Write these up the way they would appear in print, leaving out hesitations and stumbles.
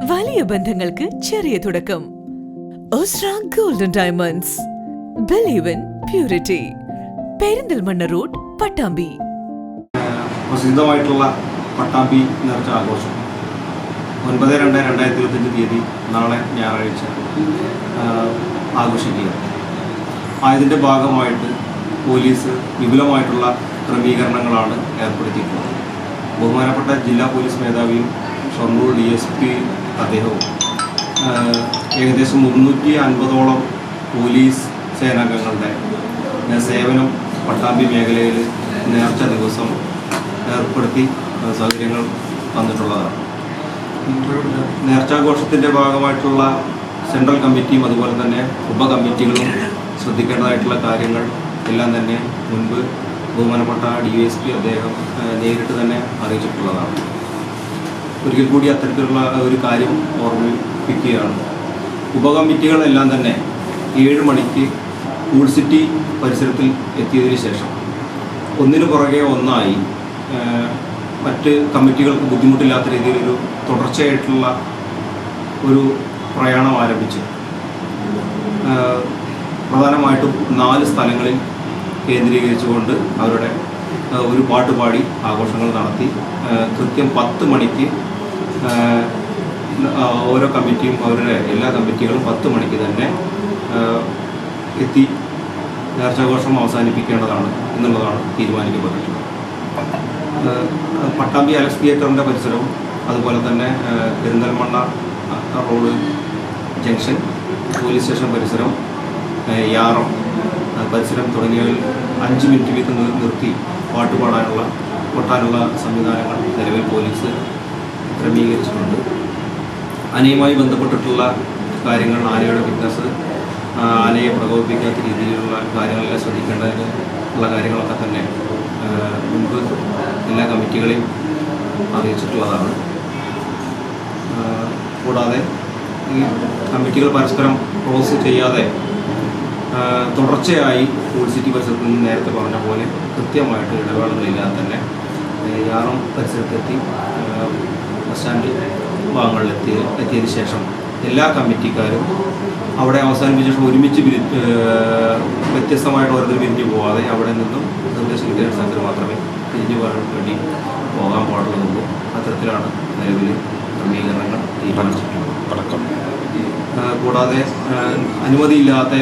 വലിയ ബന്ധങ്ങൾക്ക് ചെറിയ തുടക്കം. Osra golden diamonds. Believe in purity. Perinthalmanna road, Pattambi. പ്രസിദ്ധമായിട്ടുള്ള പട്ടാമ്പി നേർച്ച ആഘോഷം 9/2/2025 തീയതി നാളെ ഞായറാഴ്ച ആഘോഷിക്കുക. അതിൻ്റെ ഭാഗമായിട്ട് പോലീസ് വിപുലമായിട്ടുള്ള ക്രമീകരണങ്ങളാണ് ഏർപ്പെടുത്തിയിട്ടുള്ളത്. ബഹുമാനപ്പെട്ട ജില്ലാ പോലീസ് മേധാവിയും ഷൊർണൂർ DSP അദ്ദേഹവും ഏകദേശം 350ഓളം പോലീസ് സേനാംഗങ്ങളുടെ സേവനം പട്ടാമ്പി മേഖലയിൽ നേർച്ച ദിവസം ഏർപ്പെടുത്തി സൗകര്യങ്ങൾ തന്നിട്ടുള്ളതാണ്. നേർച്ചാഘോഷത്തിൻ്റെ ഭാഗമായിട്ടുള്ള സെൻട്രൽ കമ്മിറ്റിയും അതുപോലെ തന്നെ ഉപകമ്മിറ്റികളും ശ്രദ്ധിക്കേണ്ടതായിട്ടുള്ള കാര്യങ്ങൾ എല്ലാം തന്നെ മുൻപ് ബഹുമാനപ്പെട്ട DSP അദ്ദേഹം നേരിട്ട് തന്നെ അറിയിച്ചിട്ടുള്ളതാണ്. ഒരിക്കൽ കൂടി അത്തരത്തിലുള്ള ഒരു കാര്യം ഓർമ്മിപ്പിക്കുകയാണ്. ഉപകമ്മിറ്റികളെല്ലാം തന്നെ 7 മണിക്ക് കൂൾ സിറ്റി പരിസരത്തിൽ എത്തിയതിന് ശേഷം ഒന്നിനു പുറകെ ഒന്നായി മറ്റ് കമ്മിറ്റികൾക്ക് ബുദ്ധിമുട്ടില്ലാത്ത രീതിയിലൊരു തുടർച്ചയായിട്ടുള്ള ഒരു പ്രയാണം ആരംഭിച്ച് പ്രധാനമായിട്ടും 4 സ്ഥലങ്ങളിൽ കേന്ദ്രീകരിച്ചുകൊണ്ട് അവരുടെ ഒരു പാട്ടുപാടി ആഘോഷങ്ങൾ നടത്തി കൃത്യം 10 മണിക്ക് ഓരോ കമ്മിറ്റിയും അവരുടെ എല്ലാ കമ്മിറ്റികളും 10 മണിക്ക് തന്നെ എത്തി നേർച്ചാഘോഷം അവസാനിപ്പിക്കേണ്ടതാണ് എന്നുള്ളതാണ് തീരുമാനിക്കപ്പെട്ടിട്ടുള്ളത്. പട്ടാമ്പി അലക്സ് തിയേറ്ററിൻ്റെ പരിസരവും അതുപോലെ തന്നെ Perinthalmanna road junction, police station പരിസരം, യാറം പരിസരം തുടങ്ങിയവയിൽ 5 മിനിറ്റ് വീതം നിർത്തി കൊട്ടാനുള്ള സംവിധാനങ്ങൾ നിലവിൽ പോലീസ് ക്രമീകരിച്ചിട്ടുണ്ട്. ആനയുമായി ബന്ധപ്പെട്ടിട്ടുള്ള കാര്യങ്ങൾ, ആനയുടെ ഫിറ്റ്നസ്, ആനയെ പ്രകോപിപ്പിക്കാത്ത രീതിയിലുള്ള കാര്യങ്ങളെല്ലാം ശ്രദ്ധിക്കേണ്ടതിനുള്ള കാര്യങ്ങളൊക്കെ തന്നെ മുൻപ് എല്ലാ കമ്മിറ്റികളെയും അറിയിച്ചിട്ടുള്ളതാണ്. കൂടാതെ ഈ കമ്മിറ്റികൾ പരസ്പരം ക്രോസ് ചെയ്യാതെ തുടർച്ചയായി കൂൾ സിറ്റി പരിസരത്ത് നിന്ന് നേരത്തെ പറഞ്ഞ പോലെ കൃത്യമായിട്ട് ഇടവേളകളില്ലാതെ തന്നെ യാറം പരിസരത്തെത്തി ബസ് സ്റ്റാൻഡ് ഭാഗങ്ങളിൽ എത്തിയതിന് ശേഷം എല്ലാ കമ്മിറ്റിക്കാരും അവിടെ അവസാനിപ്പിച്ച ശേഷം ഒരുമിച്ച് വ്യത്യസ്തമായിട്ട് ഓരോരുത്തർ പിരിഞ്ഞു പോകാതെ അവിടെ നിന്നും നിർദ്ദേശം കിട്ടിയ സ്ഥലത്തിൽ മാത്രമേ പിരിഞ്ഞു പോകാൻ വേണ്ടി പോകാൻ പാടുള്ളതുള്ളൂ. അത്തരത്തിലാണ് നിലവിൽ ക്രമീകരണങ്ങൾ തീരുമാനിച്ചിട്ടുള്ളത്. കൂടാതെ അനുമതിയില്ലാത്ത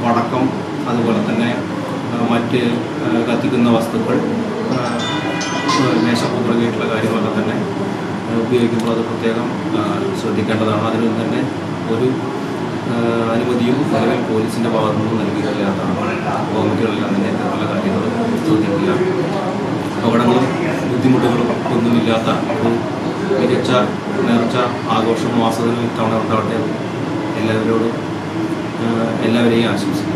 പടക്കം, അതുപോലെ തന്നെ മറ്റ് കത്തിക്കുന്ന വസ്തുക്കൾ, മേശപ്പുറകയായിട്ടുള്ള കാര്യങ്ങളൊക്കെ തന്നെ ഉപയോഗിക്കുമ്പോൾ അത് പ്രത്യേകം ശ്രദ്ധിക്കേണ്ടതാണ്. അതിനു തന്നെ ഒരു അനുമതിയും നിലവിൽ പോലീസിൻ്റെ ഭാഗത്തു നിന്ന് നൽകിയിട്ടില്ലാത്തതാണ്. കമ്മിറ്റികളെല്ലാം തന്നെ ഇത്തരത്തിലുള്ള കാര്യങ്ങൾ ശ്രദ്ധിക്കുക. അപകടങ്ങളും ബുദ്ധിമുട്ടുകളും ഒന്നുമില്ലാത്ത ഒരു മികച്ച നേർച്ച ആഘോഷവും ആസ്വാദനവും ഇത്തവണ ഉണ്ടാവട്ടെ എല്ലാവരെയും ആശംസിക്കുന്നു.